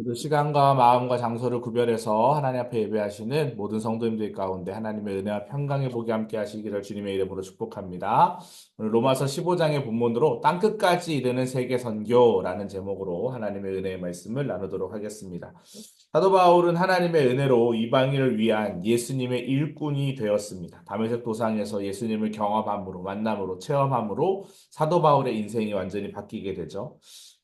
그 시간과 마음과 장소를 구별해서 하나님 앞에 예배하시는 모든 성도님들 가운데 하나님의 은혜와 평강의 복이 함께 하시기를 주님의 이름으로 축복합니다. 오늘 로마서 15장의 본문으로 땅끝까지 이르는 세계 선교라는 제목으로 하나님의 은혜의 말씀을 나누도록 하겠습니다. 사도 바울은 하나님의 은혜로 이방인을 위한 예수님의 일꾼이 되었습니다. 다메섹 도상에서 예수님을 경험함으로 만남으로 체험함으로 사도 바울의 인생이 완전히 바뀌게 되죠.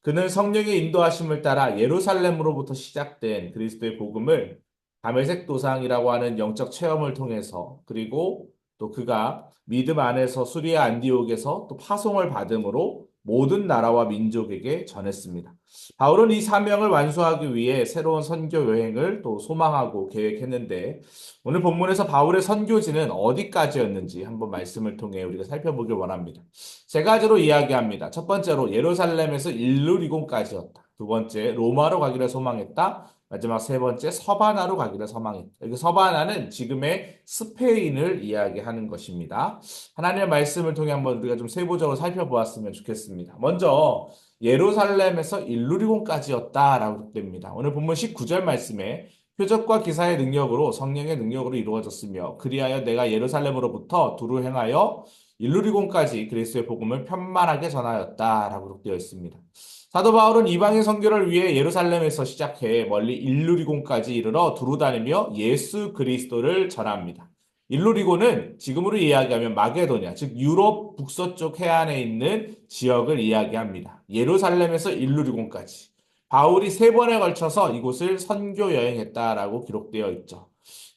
그는 성령의 인도하심을 따라 예루살렘으로부터 시작된 그리스도의 복음을 다메섹 도상이라고 하는 영적 체험을 통해서 그리고 또 그가 믿음 안에서 수리아 안디옥에서 또 파송을 받음으로 모든 나라와 민족에게 전했습니다. 바울은 이 사명을 완수하기 위해 새로운 선교 여행을 또 소망하고 계획했는데 오늘 본문에서 바울의 선교지는 어디까지였는지 한번 말씀을 통해 우리가 살펴보길 원합니다. 세 가지로 이야기합니다. 첫 번째로 예루살렘에서 일루리곤까지였다. 두 번째 로마로 가기를 소망했다. 마지막 세 번째 서바나로 가기를 소망했다. 여기 서바나는 지금의 스페인을 이야기하는 것입니다. 하나님의 말씀을 통해 한번 우리가 좀 세부적으로 살펴보았으면 좋겠습니다. 먼저 예루살렘에서 일루리곤까지였다라고 됩니다. 오늘 본문 19절 말씀에 표적과 기사의 능력으로 성령의 능력으로 이루어졌으며 그리하여 내가 예루살렘으로부터 두루 행하여 일루리곤까지 그리스도의 복음을 편만하게 전하였다라고 기록되어 있습니다. 사도 바울은 이방인 선교를 위해 예루살렘에서 시작해 멀리 일루리곤까지 이르러 두루 다니며 예수 그리스도를 전합니다. 일루리곤은 지금으로 이야기하면 마게도냐, 즉 유럽 북서쪽 해안에 있는 지역을 이야기합니다. 예루살렘에서 일루리곤까지. 바울이 세 번에 걸쳐서 이곳을 선교 여행했다라고 기록되어 있죠.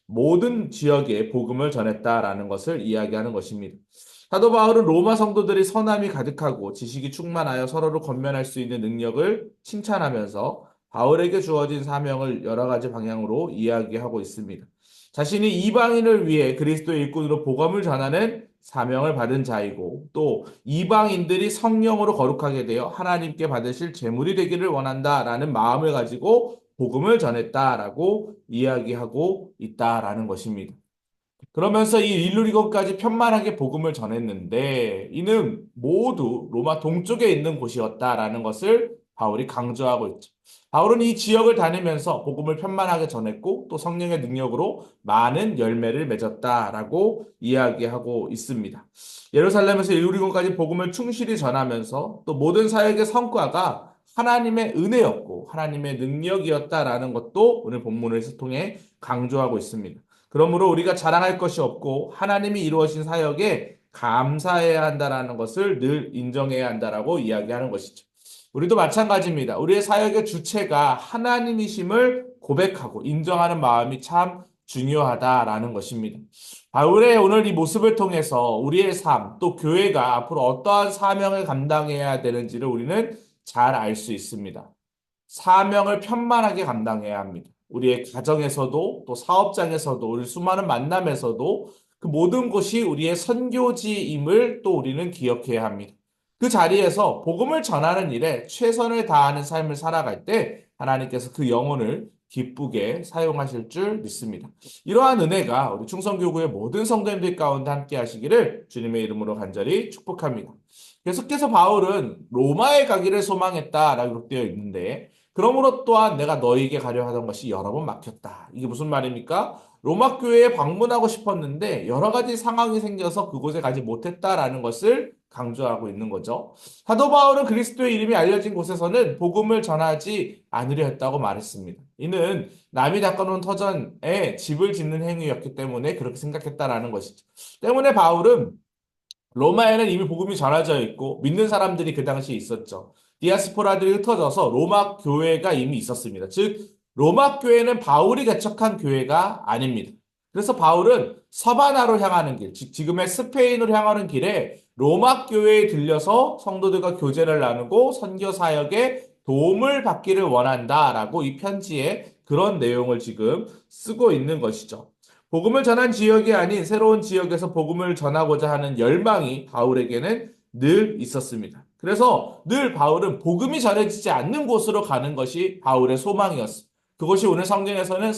모든 지역에 복음을 전했다라는 것을 이야기하는 것입니다. 사도 바울은 로마 성도들이 선함이 가득하고 지식이 충만하여 서로를 권면할 수 있는 능력을 칭찬하면서 바울에게 주어진 사명을 여러 가지 방향으로 이야기하고 있습니다. 자신이 이방인을 위해 그리스도의 일꾼으로 복음을 전하는 사명을 받은 자이고 또 이방인들이 성령으로 거룩하게 되어 하나님께 받으실 제물이 되기를 원한다라는 마음을 가지고 복음을 전했다라고 이야기하고 있다라는 것입니다. 그러면서 이 일루리건까지 편만하게 복음을 전했는데 이는 모두 로마 동쪽에 있는 곳이었다라는 것을 바울이 강조하고 있죠. 바울은 이 지역을 다니면서 복음을 편만하게 전했고 또 성령의 능력으로 많은 열매를 맺었다라고 이야기하고 있습니다. 예루살렘에서 일루리건까지 복음을 충실히 전하면서 또 모든 사역의 성과가 하나님의 은혜였고 하나님의 능력이었다라는 것도 오늘 본문을 통해 강조하고 있습니다. 그러므로 우리가 자랑할 것이 없고 하나님이 이루어진 사역에 감사해야 한다라는 것을 늘 인정해야 한다라고 이야기하는 것이죠. 우리도 마찬가지입니다. 우리의 사역의 주체가 하나님이심을 고백하고 인정하는 마음이 참 중요하다라는 것입니다. 바울의 오늘 이 모습을 통해서 우리의 삶, 또 교회가 앞으로 어떠한 사명을 감당해야 되는지를 우리는 잘 알 수 있습니다. 사명을 편만하게 감당해야 합니다. 우리의 가정에서도 또 사업장에서도 우리 수많은 만남에서도 그 모든 것이 우리의 선교지임을 또 우리는 기억해야 합니다. 그 자리에서 복음을 전하는 일에 최선을 다하는 삶을 살아갈 때 하나님께서 그 영혼을 기쁘게 사용하실 줄 믿습니다. 이러한 은혜가 우리 충성교구의 모든 성도님들 가운데 함께 하시기를 주님의 이름으로 간절히 축복합니다. 계속해서 바울은 로마에 가기를 소망했다라고 되어 있는데 그러므로 또한 내가 너희에게 가려 하던 것이 여러 번 막혔다. 이게 무슨 말입니까? 로마 교회에 방문하고 싶었는데 여러 가지 상황이 생겨서 그곳에 가지 못했다라는 것을 강조하고 있는 거죠. 사도 바울은 그리스도의 이름이 알려진 곳에서는 복음을 전하지 않으려 했다고 말했습니다. 이는 남이 닦아놓은 터전에 집을 짓는 행위였기 때문에 그렇게 생각했다라는 것이죠. 때문에 바울은 로마에는 이미 복음이 전해져 있고 믿는 사람들이 그 당시에 있었죠. 디아스포라들이 흩어져서 로마 교회가 이미 있었습니다. 즉 로마 교회는 바울이 개척한 교회가 아닙니다. 그래서 바울은 서바나로 향하는 길, 즉 지금의 스페인으로 향하는 길에 로마 교회에 들려서 성도들과 교제를 나누고 선교 사역에 도움을 받기를 원한다라고 이 편지에 그런 내용을 지금 쓰고 있는 것이죠. 복음을 전한 지역이 아닌 새로운 지역에서 복음을 전하고자 하는 열망이 바울에게는 늘 있었습니다. 그래서 늘 바울은 복음이 전해지지 않는 곳으로 가는 것이 바울의 소망이었습니다. 그것이 오늘 성경에서는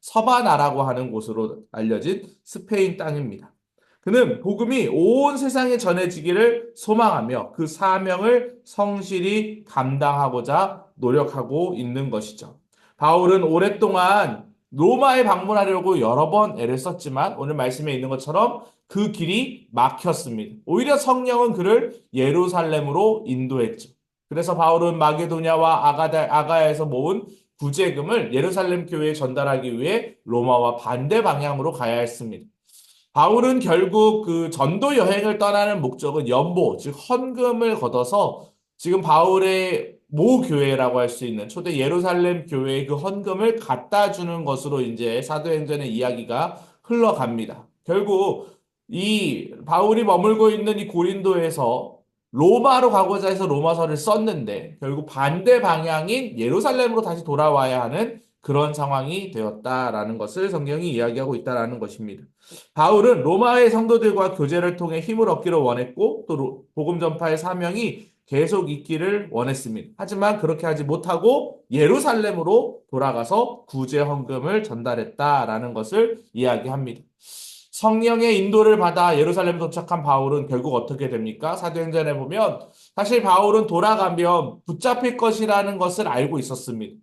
서바나라고 하는 곳으로 알려진 스페인 땅입니다. 그는 복음이 온 세상에 전해지기를 소망하며 그 사명을 성실히 감당하고자 노력하고 있는 것이죠. 바울은 오랫동안 로마에 방문하려고 여러 번 애를 썼지만 오늘 말씀에 있는 것처럼 그 길이 막혔습니다. 오히려 성령은 그를 예루살렘으로 인도했죠. 그래서 바울은 마게도냐와 아가야에서 모은 구제금을 예루살렘 교회에 전달하기 위해 로마와 반대 방향으로 가야 했습니다. 바울은 결국 그 전도 여행을 떠나는 목적은 연보, 즉 헌금을 걷어서 지금 바울의 모 교회라고 할 수 있는 초대 예루살렘 교회의 그 헌금을 갖다 주는 것으로 이제 사도행전의 이야기가 흘러갑니다. 결국 이 바울이 머물고 있는 이 고린도에서 로마로 가고자 해서 로마서를 썼는데 결국 반대 방향인 예루살렘으로 다시 돌아와야 하는 그런 상황이 되었다라는 것을 성경이 이야기하고 있다라는 것입니다. 바울은 로마의 성도들과 교제를 통해 힘을 얻기를 원했고 또 복음 전파의 사명이 계속 있기를 원했습니다. 하지만 그렇게 하지 못하고 예루살렘으로 돌아가서 구제 헌금을 전달했다라는 것을 이야기합니다. 성령의 인도를 받아 예루살렘에 도착한 바울은 결국 어떻게 됩니까? 사도행전에 보면 사실 바울은 돌아가면 붙잡힐 것이라는 것을 알고 있었습니다.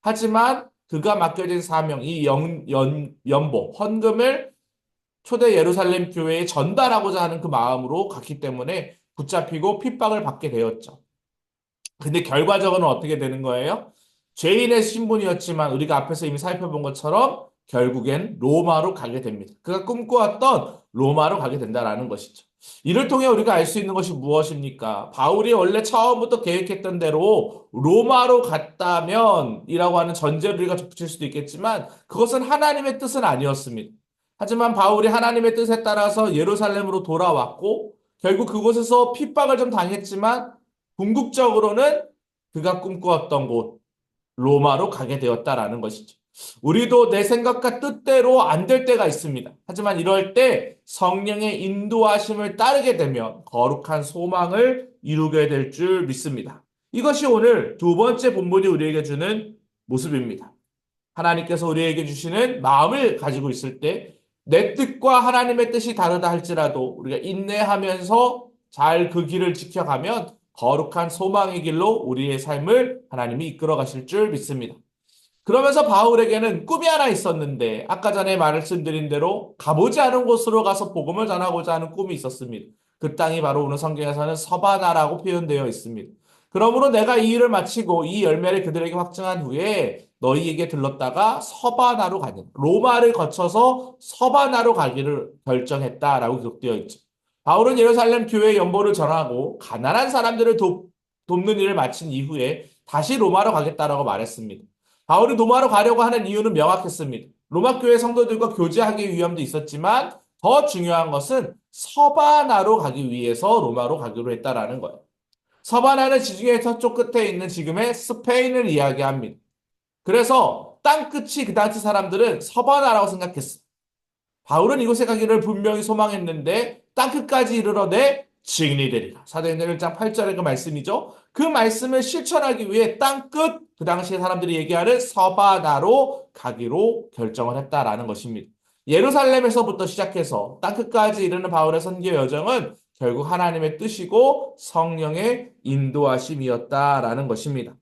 하지만 그가 맡겨진 사명, 이 연보, 헌금을 초대 예루살렘 교회에 전달하고자 하는 그 마음으로 갔기 때문에 붙잡히고 핍박을 받게 되었죠. 근데 결과적으로는 어떻게 되는 거예요? 죄인의 신분이었지만 우리가 앞에서 이미 살펴본 것처럼 결국엔 로마로 가게 됩니다. 그가 꿈꿔왔던 로마로 가게 된다라는 것이죠. 이를 통해 우리가 알 수 있는 것이 무엇입니까? 바울이 원래 처음부터 계획했던 대로 로마로 갔다면 이라고 하는 전제를 우리가 붙일 수도 있겠지만 그것은 하나님의 뜻은 아니었습니다. 하지만 바울이 하나님의 뜻에 따라서 예루살렘으로 돌아왔고 결국 그곳에서 핍박을 좀 당했지만 궁극적으로는 그가 꿈꾸었던 곳 로마로 가게 되었다라는 것이죠. 우리도 내 생각과 뜻대로 안 될 때가 있습니다. 하지만 이럴 때 성령의 인도하심을 따르게 되면 거룩한 소망을 이루게 될 줄 믿습니다. 이것이 오늘 두 번째 본문이 우리에게 주는 모습입니다. 하나님께서 우리에게 주시는 마음을 가지고 있을 때 내 뜻과 하나님의 뜻이 다르다 할지라도 우리가 인내하면서 잘 그 길을 지켜가면 거룩한 소망의 길로 우리의 삶을 하나님이 이끌어 가실 줄 믿습니다. 그러면서 바울에게는 꿈이 하나 있었는데 아까 전에 말씀드린 대로 가보지 않은 곳으로 가서 복음을 전하고자 하는 꿈이 있었습니다. 그 땅이 바로 오늘 성경에서는 서바나라고 표현되어 있습니다. 그러므로 내가 이 일을 마치고 이 열매를 그들에게 확증한 후에 너희에게 들렀다가 서바나로 가는 로마를 거쳐서 서바나로 가기를 결정했다라고 기록되어 있죠. 바울은 예루살렘 교회 연보를 전하고 가난한 사람들을 돕는 일을 마친 이후에 다시 로마로 가겠다라고 말했습니다. 바울이 로마로 가려고 하는 이유는 명확했습니다. 로마 교회 성도들과 교제하기 위함도 있었지만 더 중요한 것은 서바나로 가기 위해서 로마로 가기로 했다라는 거예요. 서바나는 지중해 서쪽 끝에 있는 지금의 스페인을 이야기합니다. 그래서 땅 끝이 그 당시 사람들은 서바나라고 생각했어요. 바울은 이곳에 가기를 분명히 소망했는데 땅끝까지 이르러내 증인이 되리라. 사도행전 1장 8절의 그 말씀이죠. 그 말씀을 실천하기 위해 땅끝, 그 당시에 사람들이 얘기하는 서바나로 가기로 결정을 했다라는 것입니다. 예루살렘에서부터 시작해서 땅끝까지 이르는 바울의 선교 여정은 결국 하나님의 뜻이고 성령의 인도하심이었다라는 것입니다.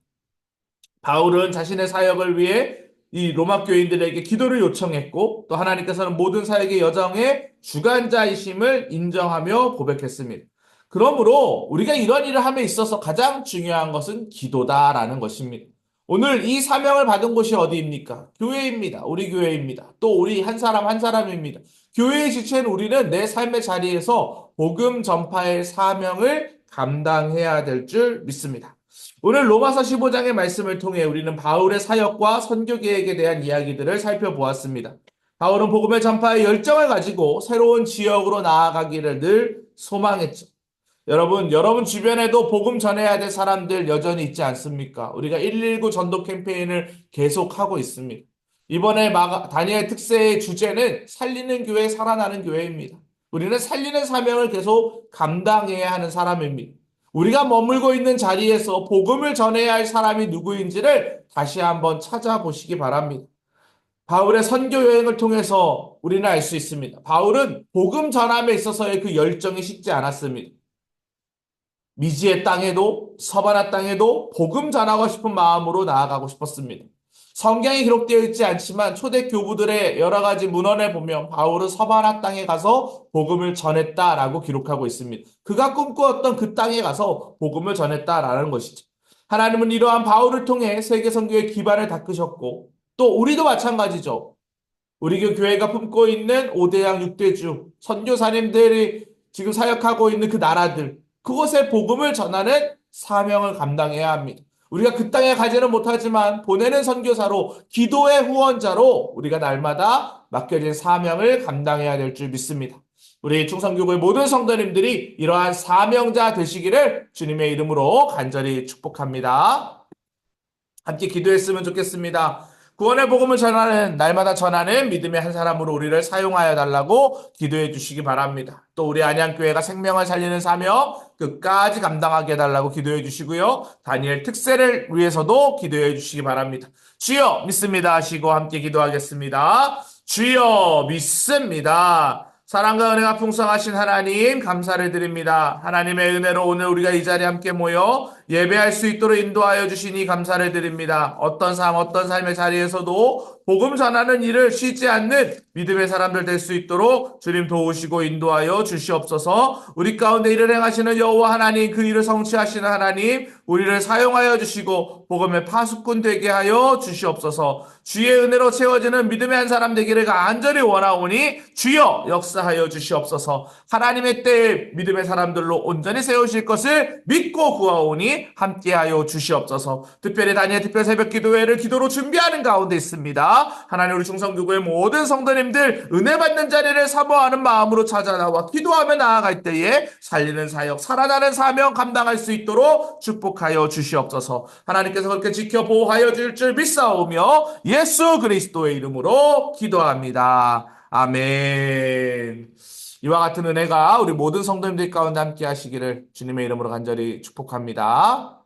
바울은 자신의 사역을 위해 이 로마 교인들에게 기도를 요청했고 또 하나님께서는 모든 사역의 여정의 주관자이심을 인정하며 고백했습니다. 그러므로 우리가 이런 일을 함에 있어서 가장 중요한 것은 기도다라는 것입니다. 오늘 이 사명을 받은 곳이 어디입니까? 교회입니다. 우리 교회입니다. 또 우리 한 사람 한 사람입니다. 교회의 지체는 우리는 내 삶의 자리에서 복음 전파의 사명을 감당해야 될 줄 믿습니다. 오늘 로마서 15장의 말씀을 통해 우리는 바울의 사역과 선교 계획에 대한 이야기들을 살펴보았습니다. 바울은 복음의 전파의 열정을 가지고 새로운 지역으로 나아가기를 늘 소망했죠. 여러분 주변에도 복음 전해야 될 사람들 여전히 있지 않습니까? 우리가 119 전도 캠페인을 계속하고 있습니다. 이번에 다니엘 특세의 주제는 살리는 교회, 살아나는 교회입니다. 우리는 살리는 사명을 계속 감당해야 하는 사람입니다. 우리가 머물고 있는 자리에서 복음을 전해야 할 사람이 누구인지를 다시 한번 찾아보시기 바랍니다. 바울의 선교 여행을 통해서 우리는 알 수 있습니다. 바울은 복음 전함에 있어서의 그 열정이 식지 않았습니다. 미지의 땅에도 서바나 땅에도 복음 전하고 싶은 마음으로 나아가고 싶었습니다. 성경에 기록되어 있지 않지만 초대 교부들의 여러 가지 문헌에 보면 바울은 서바나 땅에 가서 복음을 전했다라고 기록하고 있습니다. 그가 꿈꾸었던 그 땅에 가서 복음을 전했다라는 것이죠. 하나님은 이러한 바울을 통해 세계 선교의 기반을 닦으셨고 또 우리도 마찬가지죠. 우리 교회가 품고 있는 5대양 6대주 선교사님들이 지금 사역하고 있는 그 나라들 그곳에 복음을 전하는 사명을 감당해야 합니다. 우리가 그 땅에 가지는 못하지만 보내는 선교사로 기도의 후원자로 우리가 날마다 맡겨진 사명을 감당해야 될 줄 믿습니다. 우리 충성교회 모든 성도님들이 이러한 사명자 되시기를 주님의 이름으로 간절히 축복합니다. 함께 기도했으면 좋겠습니다. 구원의 복음을 전하는, 날마다 전하는 믿음의 한 사람으로 우리를 사용하여 달라고 기도해 주시기 바랍니다. 또 우리 안양교회가 생명을 살리는 사명 끝까지 감당하게 해달라고 기도해 주시고요. 다니엘 특세를 위해서도 기도해 주시기 바랍니다. 주여 믿습니다 하시고 함께 기도하겠습니다. 주여 믿습니다. 사랑과 은혜가 풍성하신 하나님 감사를 드립니다. 하나님의 은혜로 오늘 우리가 이 자리에 함께 모여 예배할 수 있도록 인도하여 주시니 감사를 드립니다. 어떤 삶, 어떤 삶의 자리에서도 복음 전하는 일을 쉬지 않는 믿음의 사람들 될 수 있도록 주님 도우시고 인도하여 주시옵소서. 우리 가운데 일을 행하시는 여호와 하나님, 그 일을 성취하시는 하나님, 우리를 사용하여 주시고 복음의 파수꾼 되게 하여 주시옵소서. 주의 은혜로 채워지는 믿음의 한 사람 되기를 간절히 원하오니 주여 역사하여 주시옵소서. 하나님의 때에 믿음의 사람들로 온전히 세우실 것을 믿고 구하오니 함께하여 주시옵소서. 특별히 다니엘 특별 새벽 기도회를 기도로 준비하는 가운데 있습니다. 하나님 우리 충성교구의 모든 성도님들 은혜 받는 자리를 사모하는 마음으로 찾아 나와 기도하며 나아갈 때에 살리는 사역, 살아나는 사명 감당할 수 있도록 축복하여 주시옵소서. 하나님께서 그렇게 지켜 보호하여 줄 줄 믿사오며 예수 그리스도의 이름으로 기도합니다. 아멘. 이와 같은 은혜가 우리 모든 성도님들 가운데 함께 하시기를 주님의 이름으로 간절히 축복합니다.